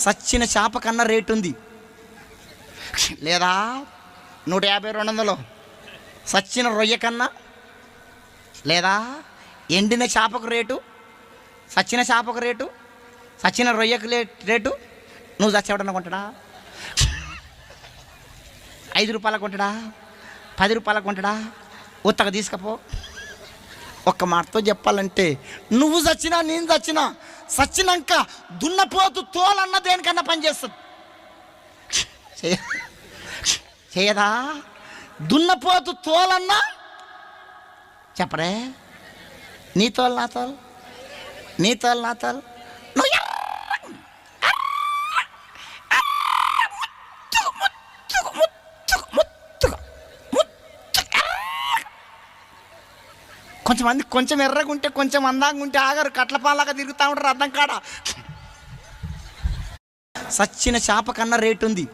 సచ్చిన చేప కన్నా రేటు ఉంది. లేదా 150 200 సచ్చిన రొయ్య కన్నా, లేదా ఎండిన చేపకు రేటు, సచ్చిన చేపకు రేటు, సచ్చిన రొయ్యకు రేటు. నువ్వు చచ్చేవాడన్నా కొంటాడా? 5 రూపాయలకు కొంటాడా? 10 రూపాయలకు కొంటాడా? ఉత్తగా తీసుకపో. ఒక్క మాటతో చెప్పాలంటే నువ్వు చచ్చినా నేను చచ్చినా, చచ్చినాక దున్నపోతు తోలన్న దేనికన్నా పనిచేస్తుంది. చేయదా? దున్నపోతు తోలన్నా చెప్పరే. నీ తోలు నా తోలు, నీ తోలు నా తోలు. నువ్వు కొంచెమంది కొంచెం ఎర్రగుంటే కొంచెం అందంగా ఉంటే ఆగారు, కట్లపాలాగా తిరుగుతూ ఉంటారు అర్థం కాడ. సచ్చిన చేప కన్నా రేటు ఉంది.